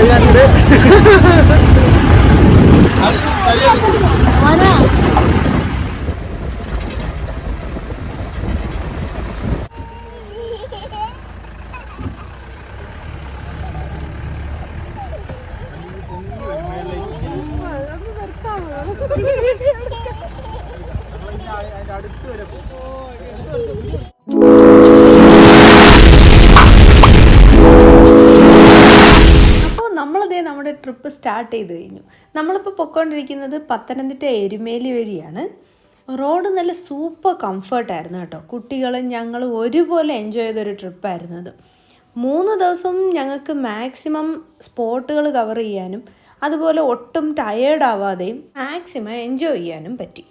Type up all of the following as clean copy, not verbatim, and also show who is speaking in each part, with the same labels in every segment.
Speaker 1: കണ്ട് അടുത്ത് വരെ
Speaker 2: നമ്മുടെ ട്രിപ്പ് സ്റ്റാർട്ട് ചെയ്ത് കഴിഞ്ഞു. നമ്മളിപ്പോൾ പൊയ്ക്കൊണ്ടിരിക്കുന്നത് പത്തനംതിട്ട എരുമേലി വഴിയാണ്. റോഡ് നല്ല സൂപ്പർ കംഫർട്ടായിരുന്നു കേട്ടോ. കുട്ടികളും ഞങ്ങളും ഒരുപോലെ എൻജോയ് ചെയ്തൊരു ട്രിപ്പായിരുന്നു അത്. 3 ദിവസം ഞങ്ങൾക്ക് മാക്സിമം സ്പോട്ടുകൾ കവർ ചെയ്യാനും അതുപോലെ ഒട്ടും ടയേർഡ് ആവാതെയും മാക്സിമം എൻജോയ് ചെയ്യാനും പറ്റി.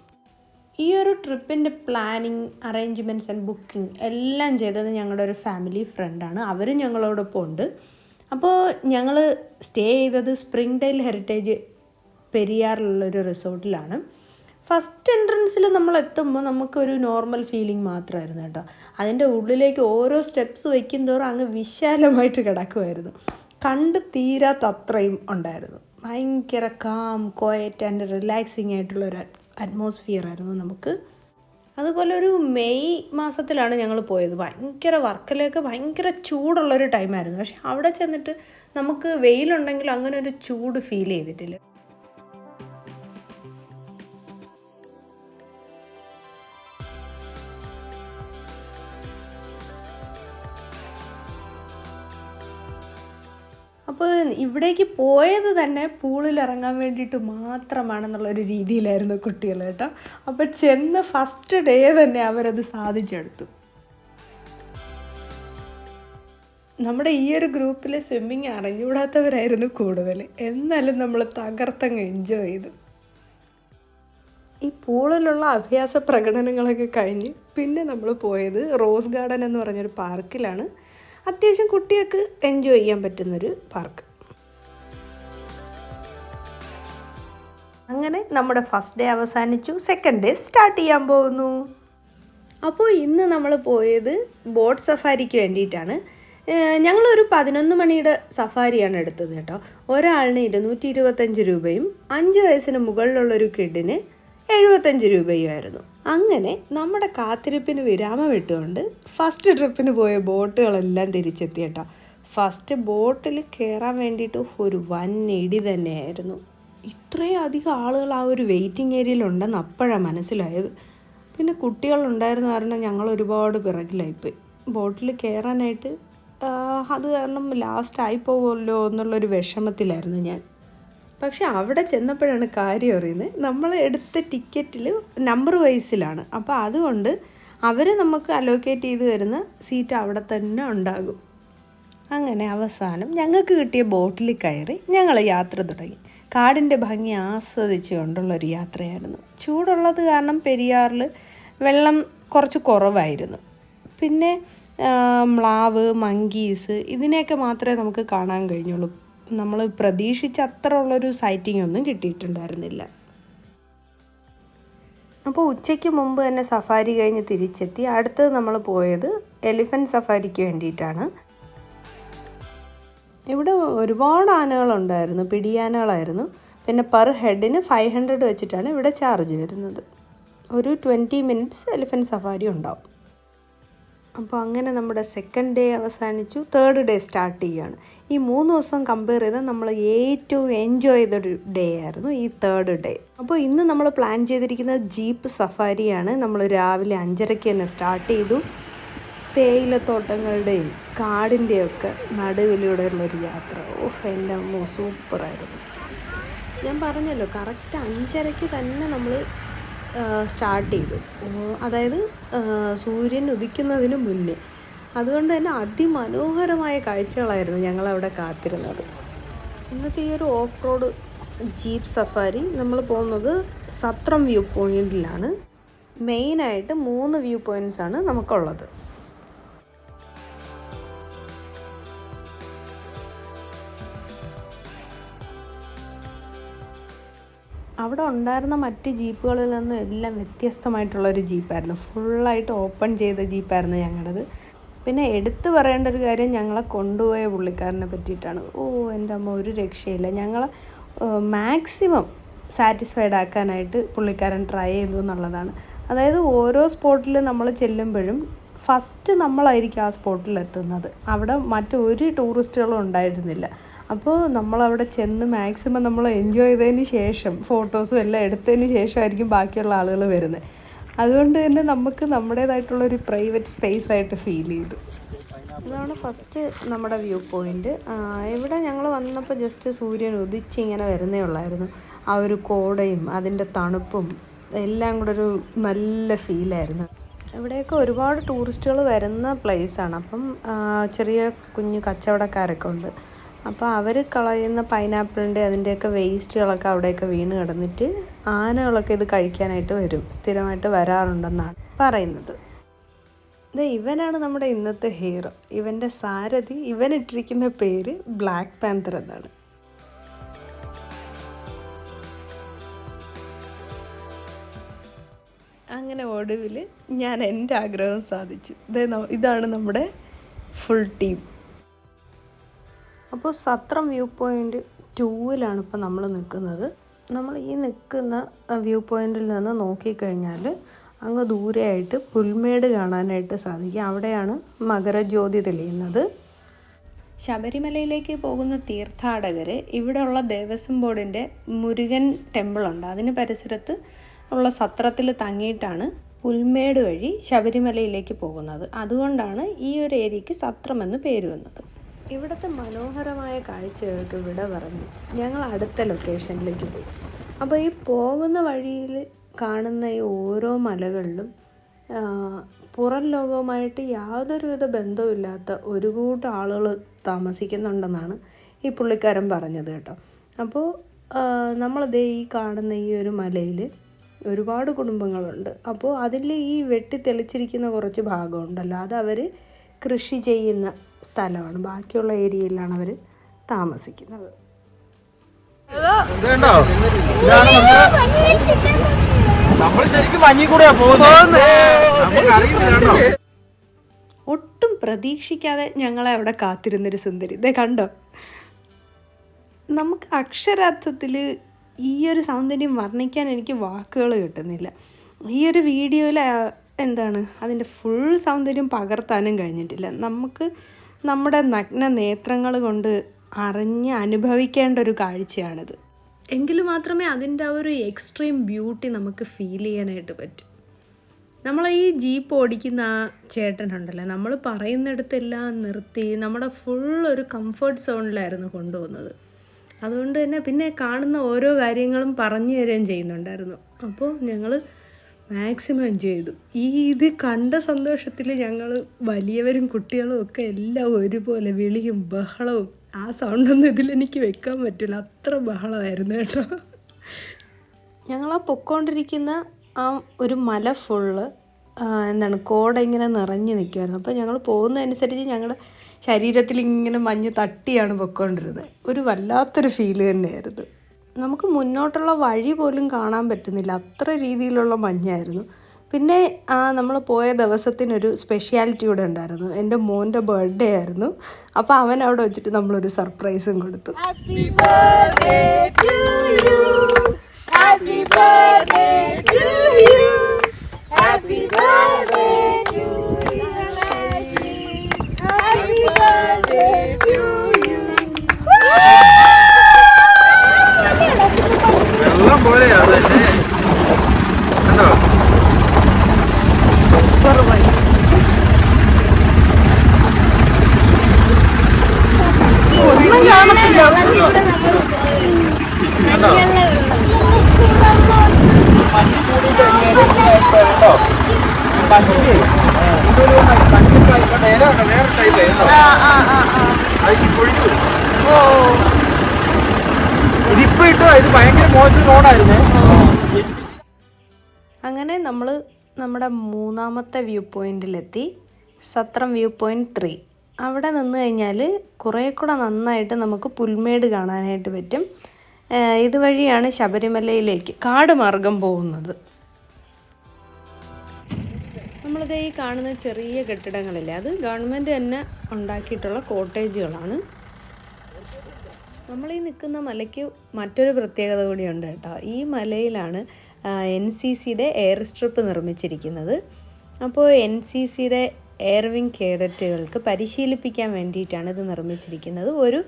Speaker 2: ഈ ഒരു ട്രിപ്പിൻ്റെ പ്ലാനിങ്, അറേഞ്ച്മെൻറ്റ്സ് ആൻഡ് ബുക്കിംഗ് എല്ലാം ചെയ്തത് ഞങ്ങളുടെ ഒരു ഫാമിലി ഫ്രണ്ടാണ്. അവരും ഞങ്ങളോടൊപ്പം ഉണ്ട്. അപ്പോൾ ഞങ്ങൾ സ്റ്റേ ചെയ്തത് സ്പ്രിംഗ്ഡെയിൽ ഹെറിറ്റേജ് പെരിയാറിലുള്ളൊരു റിസോർട്ടിലാണ്. ഫസ്റ്റ് എൻട്രൻസിൽ നമ്മൾ എത്തുമ്പോൾ നമുക്കൊരു നോർമൽ ഫീലിംഗ് മാത്രമായിരുന്നു കേട്ടോ. അതിൻ്റെ ഉള്ളിലേക്ക് ഓരോ സ്റ്റെപ്സ് വയ്ക്കും തോറും അങ്ങ് വിശാലമായിട്ട് കിടക്കുമായിരുന്നു. കണ്ട് തീരാത്ത അത്രയും ഉണ്ടായിരുന്നു. ഭയങ്കര കാം, ക്വയറ്റ് ആൻഡ് റിലാക്സിങ് ആയിട്ടുള്ളൊരു അറ്റ്മോസ്ഫിയർ ആയിരുന്നു നമുക്ക്. അതുപോലെ ഒരു മെയ് മാസത്തിലാണ് ഞങ്ങൾ പോയത്. ഭയങ്കര വർക്കലയൊക്കെ ഭയങ്കര ചൂടുള്ളൊരു ടൈമായിരുന്നു. പക്ഷെ അവിടെ ചെന്നിട്ട് നമുക്ക് വെയിലുണ്ടെങ്കിൽ അങ്ങനെ ഒരു ചൂട് ഫീൽ ചെയ്തിട്ടില്ല. അപ്പോൾ ഇവിടേക്ക് പോയത് തന്നെ പൂളിൽ ഇറങ്ങാൻ വേണ്ടിയിട്ട് മാത്രമാണെന്നുള്ളൊരു രീതിയിലായിരുന്നു കുട്ടികൾ കേട്ടോ. അപ്പോൾ ചെന്ന് ഫസ്റ്റ് ഡേ തന്നെ അവരത് സാധിച്ചെടുത്തു. നമ്മുടെ ഈ ഒരു ഗ്രൂപ്പിൽ സ്വിമ്മിങ് അറിഞ്ഞുകൂടാത്തവരായിരുന്നു കൂടുതൽ. എന്നാലും നമ്മൾ തകർത്തങ്ങ് എൻജോയ് ചെയ്തു. ഈ പൂളിലുള്ള അഭ്യാസ പ്രകടനങ്ങളൊക്കെ കഴിഞ്ഞ് പിന്നെ നമ്മൾ പോയത് റോസ് ഗാർഡൻ എന്ന് പറഞ്ഞൊരു പാർക്കിലാണ്. അത്യാവശ്യം കുട്ടികൾക്ക് എൻജോയ് ചെയ്യാൻ പറ്റുന്നൊരു പാർക്ക്. അങ്ങനെ നമ്മുടെ ഫസ്റ്റ് ഡേ അവസാനിച്ചു. സെക്കൻഡ് ഡേ സ്റ്റാർട്ട് ചെയ്യാൻ പോകുന്നു. അപ്പോൾ ഇന്ന് നമ്മൾ പോയത് ബോട്ട് സഫാരിക്ക് വേണ്ടിയിട്ടാണ്. ഞങ്ങളൊരു 11 മണിയുടെ സഫാരിയാണ് എടുത്തത് കേട്ടോ. ഒരാളിന് 225 രൂപയും 5 വയസ്സിന് മുകളിലുള്ളൊരു കിഡിന് 75 രൂപയുമായിരുന്നു. അങ്ങനെ നമ്മുടെ കാത്തിരിപ്പിന് വിരാമം ഇട്ടുകൊണ്ട് ഫസ്റ്റ് ട്രിപ്പിന് പോയ ബോട്ടുകളെല്ലാം തിരിച്ചെത്തി കേട്ടോ. ഫസ്റ്റ് ബോട്ടിൽ കയറാൻ വേണ്ടിയിട്ട് ഒരു വൻ ഇടി തന്നെയായിരുന്നു. ഇത്രയും അധികം ആളുകൾ ആ ഒരു വെയിറ്റിംഗ് ഏരിയയിലുണ്ടെന്ന് അപ്പോഴാണ് മനസ്സിലായത്. പിന്നെ കുട്ടികളുണ്ടായിരുന്ന കാരണം ഞങ്ങൾ ഒരുപാട് പിറകിലായിപ്പോയി. ബോട്ടിൽ കയറാനായിട്ട് അത് കാരണം ലാസ്റ്റ് ആയിപ്പോകുമല്ലോ എന്നുള്ളൊരു വിഷമത്തിലായിരുന്നു ഞാൻ. പക്ഷെ അവിടെ ചെന്നപ്പോഴാണ് കാര്യം അറിയുന്നത്. നമ്മൾ എടുത്ത ടിക്കറ്റിൽ നമ്പർ വൈസിലാണ്. അപ്പോൾ അതുകൊണ്ട് അവർ നമുക്ക് അലോക്കേറ്റ് ചെയ്ത് തരുന്ന സീറ്റ് അവിടെ തന്നെ ഉണ്ടാകും. അങ്ങനെ അവസാനം ഞങ്ങൾക്ക് കിട്ടിയ ബോട്ടിൽ കയറി ഞങ്ങൾ യാത്ര തുടങ്ങി. കാടിൻ്റെ ഭംഗി ആസ്വദിച്ചു കൊണ്ടുള്ളൊരു യാത്രയായിരുന്നു. ചൂടുള്ളത് കാരണം പെരിയാറിൽ വെള്ളം കുറച്ച് കുറവായിരുന്നു. പിന്നെ മ്ലാവ്, മങ്കീസ് ഇതിനെയൊക്കെ മാത്രമേ നമുക്ക് കാണാൻ കഴിഞ്ഞുള്ളൂ. നമ്മൾ പ്രതീക്ഷിച്ച അത്ര ഉള്ളൊരു സൈറ്റിംഗ് ഒന്നും കിട്ടിയിട്ടുണ്ടായിരുന്നില്ല. അപ്പോൾ ഉച്ചയ്ക്ക് മുമ്പ് തന്നെ സഫാരി കഴിഞ്ഞ് തിരിച്ചെത്തി. അടുത്തത് നമ്മൾ പോയത് എലിഫൻറ്റ് സഫാരിക്ക് വേണ്ടിയിട്ടാണ്. ഇവിടെ ഒരുപാട് ആനകളുണ്ടായിരുന്നു, പിടിയാനകളായിരുന്നു. പിന്നെ പെർ ഹെഡിന് 500 വെച്ചിട്ടാണ് ഇവിടെ ചാർജ് വരുന്നത്. ഒരു 20 മിനിറ്റ്സ് എലിഫൻറ്റ് സഫാരി ഉണ്ടാവും. അപ്പോൾ അങ്ങനെ നമ്മുടെ സെക്കൻഡ് ഡേ അവസാനിച്ചു. തേർഡ് ഡേ സ്റ്റാർട്ട് ചെയ്യുകയാണ്. ഈ 3 ദിവസം കമ്പയർ ചെയ്താൽ നമ്മൾ ഏറ്റവും എൻജോയ് ചെയ്തൊരു ഡേ ആയിരുന്നു ഈ തേർഡ് ഡേ. അപ്പോൾ ഇന്ന് നമ്മൾ പ്ലാൻ ചെയ്തിരിക്കുന്നത് ജീപ്പ് സഫാരിയാണ്. നമ്മൾ രാവിലെ 5:30 തന്നെ സ്റ്റാർട്ട് ചെയ്തു. തേയിലത്തോട്ടങ്ങളുടെയും കാടിൻ്റെയൊക്കെ നടുവിലൂടെയുള്ളൊരു യാത്ര. എൻ്റെ അമ്മോ സൂപ്പറായിരുന്നു. ഞാൻ പറഞ്ഞല്ലോ കറക്റ്റ് 5:30 തന്നെ നമ്മൾ സ്റ്റാർട്ട് ചെയ്തു. അതായത് സൂര്യൻ ഉദിക്കുന്നതിന് മുന്നേ. അതുകൊണ്ട് തന്നെ അതിമനോഹരമായ കാഴ്ചകളായിരുന്നു ഞങ്ങളവിടെ കാത്തിരുന്നത്. ഇന്നത്തെ ഈ ഒരു ഓഫ് റോഡ് ജീപ്പ് സഫാരി നമ്മൾ പോകുന്നത് സത്രം വ്യൂ പോയിൻറ്റിലാണ്. മെയിനായിട്ട് 3 വ്യൂ പോയിൻറ്റ്സാണ് നമുക്കുള്ളത്. അവിടെ ഉണ്ടായിരുന്ന മറ്റ് ജീപ്പുകളിൽ നിന്നും എല്ലാം വ്യത്യസ്തമായിട്ടുള്ളൊരു ജീപ്പായിരുന്നു. ഫുള്ളായിട്ട് ഓപ്പൺ ചെയ്ത ജീപ്പായിരുന്നു ഞങ്ങളുടേത്. പിന്നെ എടുത്തു പറയേണ്ട ഒരു കാര്യം ഞങ്ങളെ കൊണ്ടുപോയ പുള്ളിക്കാരനെ പറ്റിയിട്ടാണ്. എൻ്റെ അമ്മ ഒരു രക്ഷയില്ല. ഞങ്ങൾ മാക്സിമം സാറ്റിസ്ഫൈഡ് ആക്കാനായിട്ട് പുള്ളിക്കാരൻ ട്രൈ ചെയ്തു എന്നുള്ളതാണ്. അതായത് ഓരോ സ്പോട്ടിൽ നമ്മൾ ചെല്ലുമ്പോഴും ഫസ്റ്റ് നമ്മളായിരിക്കും ആ സ്പോട്ടിലെത്തുന്നത്. അവിടെ മറ്റൊരു ടൂറിസ്റ്റുകളും ഉണ്ടായിരുന്നില്ല. അപ്പോൾ നമ്മളവിടെ ചെന്ന് മാക്സിമം നമ്മൾ എൻജോയ് ചെയ്തതിന് ശേഷം ഫോട്ടോസും എല്ലാം എടുത്തതിന് ശേഷമായിരിക്കും ബാക്കിയുള്ള ആളുകൾ വരുന്നത്. അതുകൊണ്ട് തന്നെ നമുക്ക് നമ്മുടേതായിട്ടുള്ളൊരു പ്രൈവറ്റ് സ്പേസ് ആയിട്ട് ഫീൽ ചെയ്തു. ഇതാണ് ഫസ്റ്റ് നമ്മുടെ വ്യൂ പോയിൻ്റ്. ഇവിടെ ഞങ്ങൾ വന്നപ്പോൾ ജസ്റ്റ് സൂര്യൻ ഉദിച്ച് ഇങ്ങനെ വരുന്നേ ഉള്ളായിരുന്നു. ആ ഒരു കോടയും അതിൻ്റെ തണുപ്പും എല്ലാം കൂടെ ഒരു നല്ല ഫീലായിരുന്നു. ഇവിടെയൊക്കെ ഒരുപാട് ടൂറിസ്റ്റുകൾ വരുന്ന പ്ലേസാണ്. അപ്പം ചെറിയ കുഞ്ഞു കച്ചവടക്കാരൊക്കെ ഉണ്ട്. അപ്പോൾ അവർ കളയുന്ന പൈനാപ്പിളിൻ്റെ അതിൻ്റെയൊക്കെ വേസ്റ്റുകളൊക്കെ അവിടെയൊക്കെ വീണ് കിടന്നിട്ട് ആനകളൊക്കെ ഇത് കഴിക്കാനായിട്ട് വരും. സ്ഥിരമായിട്ട് വരാറുണ്ടെന്നാണ് പറയുന്നത്. ഇവനാണ് നമ്മുടെ ഇന്നത്തെ ഹീറോ. ഇവൻ്റെ സാരഥി. ഇവനിട്ടിരിക്കുന്ന പേര് ബ്ലാക്ക് പാന്തർ എന്നാണ്. അങ്ങനെ ഒടുവിൽ ഞാൻ എൻ്റെ ആഗ്രഹം സാധിച്ചു. ഇതാണ് നമ്മുടെ ഫുൾ ടീം. അപ്പോൾ സത്രം വ്യൂ പോയിൻ്റ് 2-ലാണ് ഇപ്പോൾ നമ്മൾ നിൽക്കുന്നത്. നമ്മൾ ഈ നിൽക്കുന്ന വ്യൂ പോയിൻറ്റിൽ നിന്ന് നോക്കിക്കഴിഞ്ഞാൽ അങ്ങ് ദൂരെയായിട്ട് പുൽമേട് കാണാനായിട്ട് സാധിക്കും. അവിടെയാണ് മകരജ്യോതി തെളിയുന്നത്. ശബരിമലയിലേക്ക് പോകുന്ന തീർത്ഥാടകർ ഇവിടെയുള്ള ദേവസ്വം ബോർഡിൻ്റെ മുരുകൻ ടെമ്പിളുണ്ട്. അതിന് പരിസരത്ത് ഉള്ള സത്രത്തിൽ തങ്ങിയിട്ടാണ് പുൽമേട് വഴി ശബരിമലയിലേക്ക് പോകുന്നത്. അതുകൊണ്ടാണ് ഈ ഒരു ഏരിയയ്ക്ക് സത്രമെന്ന് പേര് വന്നത്. ഇവിടുത്തെ മനോഹരമായ കാഴ്ചകൾക്ക് വിട പറഞ്ഞു ഞങ്ങൾ അടുത്ത ലൊക്കേഷനിലേക്ക് പോയി. അപ്പോൾ ഈ പോകുന്ന വഴിയിൽ കാണുന്ന ഈ ഓരോ മലകളിലും പുറം ലോകവുമായിട്ട് യാതൊരുവിധ ബന്ധവുമില്ലാത്ത ഒരു കൂട്ടം ആളുകൾ താമസിക്കുന്നുണ്ടെന്നാണ് ഈ പുള്ളിക്കാരൻ പറഞ്ഞത് കേട്ടോ. അപ്പോൾ നമ്മളിതേ ഈ കാണുന്ന ഈ ഒരു മലയിൽ ഒരുപാട് കുടുംബങ്ങളുണ്ട്. അപ്പോൾ അതിൽ ഈ വെട്ടി തെളിച്ചിരിക്കുന്ന കുറച്ച് ഭാഗമുണ്ടല്ലോ, അതവർ കൃഷി ചെയ്യുന്ന സ്ഥലമാണ്. ബാക്കിയുള്ള ഏരിയയിലാണ് അവർ താമസിക്കുന്നത്. ഒട്ടും പ്രതീക്ഷിക്കാതെ ഞങ്ങളെ അവിടെ കാത്തിരുന്നൊരു സുന്ദരി. ഇതേ കണ്ടോ? നമുക്ക് അക്ഷരാർത്ഥത്തിൽ ഈ ഒരു സൗന്ദര്യം വർണ്ണിക്കാൻ എനിക്ക് വാക്കുകൾ കിട്ടുന്നില്ല. ഈ ഒരു വീഡിയോയിൽ അതിൻ്റെ ഫുൾ സൗന്ദര്യം പകർത്താനും കഴിഞ്ഞിട്ടില്ല. നമുക്ക് നമ്മുടെ നഗ്ന നേത്രങ്ങൾ കൊണ്ട് അറിഞ്ഞ് അനുഭവിക്കേണ്ട ഒരു കാഴ്ചയാണിത്. എങ്കിൽ മാത്രമേ അതിൻ്റെ ആ ഒരു എക്സ്ട്രീം ബ്യൂട്ടി നമുക്ക് ഫീൽ ചെയ്യാനായിട്ട് പറ്റും. നമ്മൾ ഈ ജീപ്പ് ഓടിക്കുന്ന ആ ചേട്ടനുണ്ടല്ലോ, നമ്മൾ പറയുന്നിടത്തെല്ലാം നിർത്തി നമ്മുടെ ഫുൾ ഒരു കംഫർട്ട് സോണിലായിരുന്നു കൊണ്ടുപോകുന്നത്. അതുകൊണ്ട് തന്നെ പിന്നെ കാണുന്ന ഓരോ കാര്യങ്ങളും പറഞ്ഞു തരുകയും ചെയ്യുന്നുണ്ടായിരുന്നു. അപ്പോൾ ഞങ്ങൾ മാക്സിമം എൻജോയ് ചെയ്തു. ഇത് കണ്ട സന്തോഷത്തിൽ ഞങ്ങൾ വലിയവരും കുട്ടികളും ഒക്കെ എല്ലാം ഒരുപോലെ വിളിയും ബഹളവും. ആ സൗണ്ടൊന്നും ഇതിലെനിക്ക് വെക്കാൻ പറ്റില്ല, അത്ര ബഹളമായിരുന്നു കേട്ടോ. ഞങ്ങൾ ആ പൊക്കോണ്ടിരിക്കുന്ന ആ ഒരു മല ഫുള്ള് കോട ഇങ്ങനെ നിറഞ്ഞു നിൽക്കുമായിരുന്നു. അപ്പോൾ ഞങ്ങൾ പോകുന്നതനുസരിച്ച് ഞങ്ങളുടെ ശരീരത്തിൽ ഇങ്ങനെ മഞ്ഞ് തട്ടിയാണ് പൊയ്ക്കൊണ്ടിരുന്നത്. ഒരു വല്ലാത്തൊരു ഫീല് തന്നെയായിരുന്നു. നമുക്ക് മുന്നോട്ടുള്ള വഴി പോലും കാണാൻ പറ്റുന്നില്ല, അത്ര രീതിയിലുള്ള മഞ്ഞായിരുന്നു. പിന്നെ നമ്മൾ പോയ ദിവസത്തിനൊരു സ്പെഷ്യാലിറ്റി കൂടെ ഉണ്ടായിരുന്നു. എൻ്റെ മോൻ്റെ ബർത്ത്ഡേ ആയിരുന്നു. അപ്പോൾ അവൻ അവിടെ വെച്ചിട്ട് നമ്മളൊരു സർപ്രൈസും കൊടുത്തു. Happy birthday to you, happy birthday to you, happy birthday to you, happy birthday to you.
Speaker 1: വെള്ളം പോലെയാണ് കണ്ടോ? ഒന്നും കാണത്തില്ല. ഇതിപ്പോ ഇട്ടോ, ഇത് ഭയങ്കര മോശം റോഡായിരുന്നു.
Speaker 2: അങ്ങനെ നമ്മൾ നമ്മുടെ മൂന്നാമത്തെ വ്യൂ പോയിന്റിലെത്തി, സത്രം വ്യൂ പോയിന്റ് 3. അവിടെ നിന്ന് കഴിഞ്ഞാൽ കുറേ കൂടെ നന്നായിട്ട് നമുക്ക് പുൽമേട് കാണാനായിട്ട് പറ്റും. ഇതുവഴിയാണ് ശബരിമലയിലേക്ക് കാട് മാർഗം പോകുന്നത്. നമ്മളിത് ഈ കാണുന്ന ചെറിയ കെട്ടിടങ്ങളില്ലേ, അത് ഗവൺമെൻറ് തന്നെ ഉണ്ടാക്കിയിട്ടുള്ള കോട്ടേജുകളാണ്. നമ്മൾ ഈ നിൽക്കുന്ന മലയ്ക്ക് മറ്റൊരു പ്രത്യേകത കൂടിയുണ്ട് കേട്ടോ. ഈ മലയിലാണ് NCCയുടെ എയർ സ്ട്രിപ്പ് നിർമ്മിച്ചിരിക്കുന്നത്. അപ്പോൾ NCCയുടെ എയർവിങ് കേഡറ്റുകൾക്ക് പരിശീലിപ്പിക്കാൻ വേണ്ടിയിട്ടാണ് ഇത് നിർമ്മിച്ചിരിക്കുന്നത്. ഒരു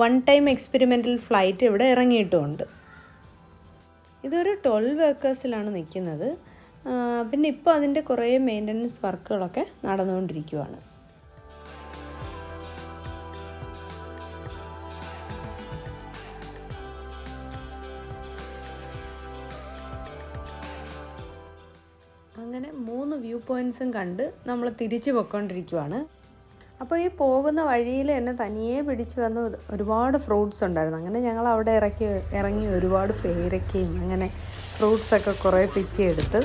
Speaker 2: 1 ടൈം എക്സ്പെരിമെൻ്റൽ ഫ്ലൈറ്റ് ഇവിടെ ഇറങ്ങിയിട്ടുമുണ്ട്. ഇതൊരു 12 ഏക്കേഴ്സിലാണ് നിൽക്കുന്നത്. പിന്നെ ഇപ്പോൾ അതിൻ്റെ കുറേ മെയിൻ്റനൻസ് വർക്കുകളൊക്കെ നടന്നുകൊണ്ടിരിക്കുകയാണ്. അങ്ങനെ 3 വ്യൂ പോയിൻറ്റ്സും കണ്ട് നമ്മൾ തിരിച്ചു പൊയ്ക്കൊണ്ടിരിക്കുവാണ്. അപ്പോൾ ഈ പോകുന്ന വഴിയിൽ എന്നെ തനിയെ പിടിച്ച് വന്ന് ഒരുപാട് ഫ്രൂട്ട്സ് ഉണ്ടായിരുന്നു. അങ്ങനെ ഞങ്ങൾ അവിടെ ഇറങ്ങി ഒരുപാട് പേരക്കയും അങ്ങനെ ഫ്രൂട്ട്സൊക്കെ കുറേ പിച്ചിയെടുത്ത്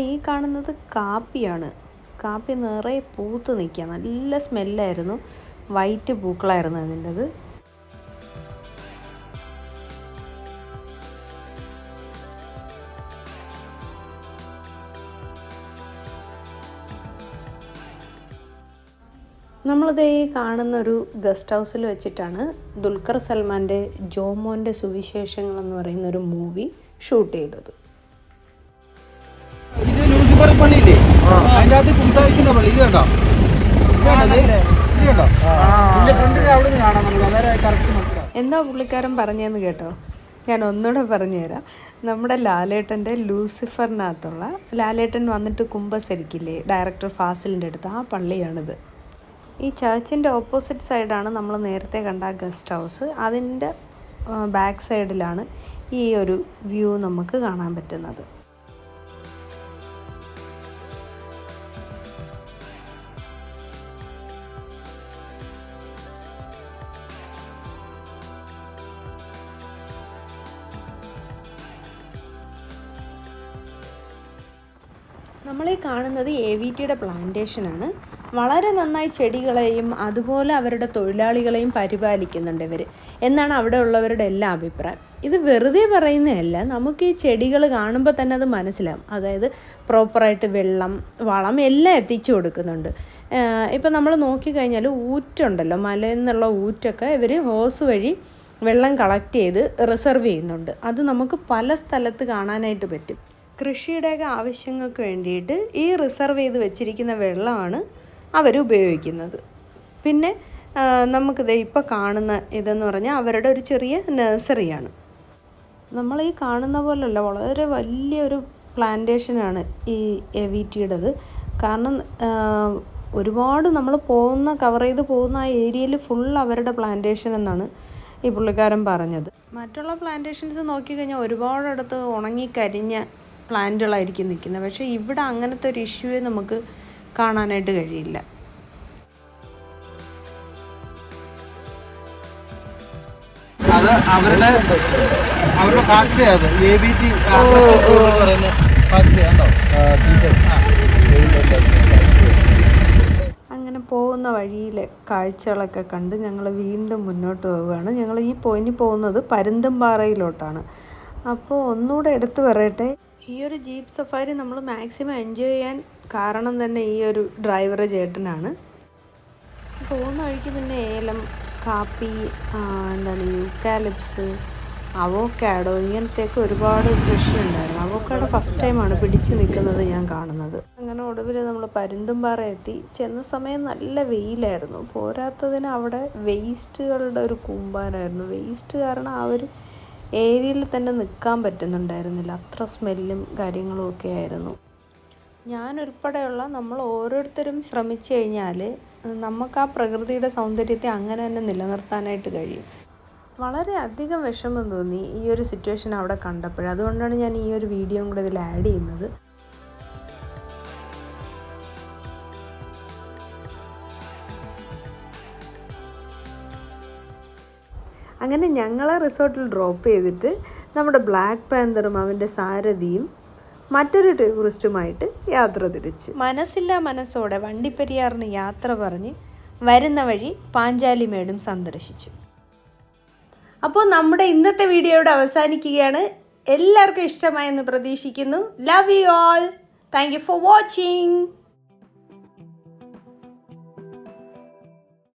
Speaker 2: ഈ കാണുന്നത് കാപ്പിയാണ്. കാപ്പി നിറയെ പൂത്ത് നിൽക്കുക, നല്ല സ്മെല്ലായിരുന്നു. വൈറ്റ് പൂക്കളായിരുന്നു അതിൻ്റെത്. നമ്മളിത് ഈ കാണുന്നൊരു ഗസ്റ്റ് ഹൗസിൽ വെച്ചിട്ടാണ് ദുൽഖർ സൽമാൻ്റെ ജോമോൻ്റെ സുവിശേഷങ്ങൾ എന്ന് പറയുന്നൊരു മൂവി ഷൂട്ട് ചെയ്തത്.
Speaker 1: ഇത് ലൂസിഫർ പള്ളിയില്ലേ, അതിൻ്റെ അകത്ത് സംസാരിക്കുന്ന പള്ളി. ഇത് കണ്ടോ,
Speaker 2: എന്താ പുള്ളിക്കാരൻ പറഞ്ഞതെന്ന് കേട്ടോ? ഞാൻ ഒന്നുകൂടെ പറഞ്ഞുതരാം. നമ്മുടെ ലാലേട്ടൻ്റെ ലൂസിഫറിനകത്തുള്ള ലാലേട്ടൻ വന്നിട്ട് കുമ്പസരിക്കില്ലേ ഡയറക്ടർ ഫാസിലിൻ്റെ അടുത്ത്, ആ പള്ളിയാണിത്. ഈ ചർച്ചിൻ്റെ ഓപ്പോസിറ്റ് സൈഡാണ് നമ്മൾ നേരത്തെ കണ്ട ഗസ്റ്റ് ഹൗസ്. അതിൻ്റെ ബാക്ക് സൈഡിലാണ് ഈ ഒരു വ്യൂ നമുക്ക് കാണാൻ പറ്റുന്നത്. നമ്മളീ കാണുന്നത് AVTയുടെ പ്ലാന്റേഷനാണ്. വളരെ നന്നായി ചെടികളെയും അതുപോലെ അവരുടെ തൊഴിലാളികളെയും പരിപാലിക്കുന്നുണ്ട് ഇവർ എന്നാണ് അവിടെ ഉള്ളവരുടെ എല്ലാ അഭിപ്രായം. ഇത് വെറുതെ പറയുന്നതല്ല, നമുക്ക് ഈ ചെടികൾ കാണുമ്പോൾ തന്നെ അത് മനസ്സിലാവും. അതായത് പ്രോപ്പറായിട്ട് വെള്ളം, വളം എല്ലാം എത്തിച്ചു കൊടുക്കുന്നുണ്ട്. ഇപ്പം നമ്മൾ നോക്കിക്കഴിഞ്ഞാൽ ഊറ്റുണ്ടല്ലോ, മലയിൽ നിന്നുള്ള ഊറ്റൊക്കെ ഇവർ ഹോസ് വഴി വെള്ളം കളക്ട് ചെയ്ത് റിസർവ് ചെയ്യുന്നുണ്ട്. അത് നമുക്ക് പല സ്ഥലത്ത് കാണാനായിട്ട് പറ്റും. കൃഷിയുടെയൊക്കെ ആവശ്യങ്ങൾക്ക് വേണ്ടിയിട്ട് ഈ റിസർവ് ചെയ്ത് വെച്ചിരിക്കുന്ന വെള്ളമാണ് അവർ ഉപയോഗിക്കുന്നത്. പിന്നെ നമുക്കിത് ഇപ്പോൾ കാണുന്ന ഇതെന്ന് പറഞ്ഞാൽ അവരുടെ ഒരു ചെറിയ നഴ്സറിയാണ്. നമ്മൾ ഈ കാണുന്ന പോലല്ല, വളരെ വലിയൊരു പ്ലാന്റേഷനാണ് ഈ AVTയുടേത്. കാരണം ഒരുപാട് നമ്മൾ കവർ ചെയ്ത് പോകുന്ന ആ ഏരിയയിൽ ഫുൾ അവരുടെ പ്ലാന്റേഷൻ എന്നാണ് ഈ പുള്ളിക്കാരൻ പറഞ്ഞത്. മറ്റുള്ള പ്ലാന്റേഷൻസ് നോക്കിക്കഴിഞ്ഞാൽ ഒരുപാടടുത്ത് ഉണങ്ങിക്കരിഞ്ഞ പ്ലാന്റുകളായിരിക്കും നിൽക്കുന്നത്. പക്ഷേ ഇവിടെ അങ്ങനത്തെ ഒരു ഇഷ്യൂവേ നമുക്ക് കാണാനായിട്ട് കഴിയില്ല.
Speaker 1: അത് അവരുടെ ഫാക്ടറി, അത് AVT പറയുന്ന ഫാക്ടറി ആണോ?
Speaker 2: അങ്ങനെ പോകുന്ന വഴിയിലെ കാഴ്ചകളൊക്കെ കണ്ട് ഞങ്ങൾ വീണ്ടും മുന്നോട്ട് പോവുകയാണ്. ഞങ്ങൾ ഈ പോയിന്റ് പോകുന്നത് പരുന്തുംപാറയിലോട്ടാണ്. അപ്പോൾ ഒന്നുകൂടെ എടുത്തു പറയട്ടെ, ഈ ഒരു ജീപ്പ് സഫാരി നമ്മൾ മാക്സിമം എൻജോയ് ചെയ്യാൻ കാരണം തന്നെ ഈ ഒരു ഡ്രൈവർ ചേട്ടനാണ്. പോകുന്ന വഴിക്ക് പിന്നെ ഏലം, കാപ്പി, യൂക്കാലിപ്സ്, അവോക്കാഡോ ഇങ്ങനത്തെയൊക്കെ ഒരുപാട് കൃഷി ഉണ്ടായിരുന്നു. അവോക്കാഡോ ഫസ്റ്റ് ടൈമാണ് പിടിച്ച് നിൽക്കുന്നത് ഞാൻ കാണുന്നത്. അങ്ങനെ ഒടുവിൽ നമ്മൾ പരുന്തുംപാറ എത്തി. ചെന്ന സമയം നല്ല വെയിലായിരുന്നു. പോരാത്തതിന് അവിടെ വേസ്റ്റുകളുടെ ഒരു കൂമ്പാരമായിരുന്നു. വേസ്റ്റ് കാരണം ആ ഒരു ഏരിയയിൽ തന്നെ നിൽക്കാൻ പറ്റുന്നുണ്ടായിരുന്നില്ല. അത്ര സ്മെല്ലും കാര്യങ്ങളും ഒക്കെ ആയിരുന്നു. ഞാനുൾപ്പെടെയുള്ള നമ്മൾ ഓരോരുത്തരും ശ്രമിച്ചു കഴിഞ്ഞാൽ നമുക്ക് ആ പ്രകൃതിയുടെ സൗന്ദര്യത്തെ അങ്ങനെ തന്നെ നിലനിർത്താനായിട്ട് കഴിയും. വളരെയധികം വിഷമം തോന്നി ഈ ഒരു സിറ്റുവേഷൻ അവിടെ കണ്ടപ്പോൾ. അതുകൊണ്ടാണ് ഞാൻ ഈ ഒരു വീഡിയോയും കൂടെ ഇതിൽ ആഡ് ചെയ്യുന്നത്. അങ്ങനെ ഞങ്ങളെ റിസോർട്ടിൽ ഡ്രോപ്പ് ചെയ്തിട്ട് നമ്മുടെ ബ്ലാക്ക് പാന്തറും അവൻ്റെ സാരഥിയും മറ്റൊരു ടൂറിസ്റ്റുമായിട്ട് യാത്ര തിരിച്ച് മനസ്സില്ലാ മനസ്സോടെ വണ്ടിപ്പെരിയാറിന് യാത്ര പറഞ്ഞ് വരുന്ന വഴി പാഞ്ചാലിമേടും സന്ദർശിച്ചു. അപ്പോൾ നമ്മുടെ ഇന്നത്തെ വീഡിയോ ഇവിടെ അവസാനിക്കുകയാണ്. എല്ലാവർക്കും ഇഷ്ടമായെന്ന് പ്രതീക്ഷിക്കുന്നു. Love you all. Thank you for watching.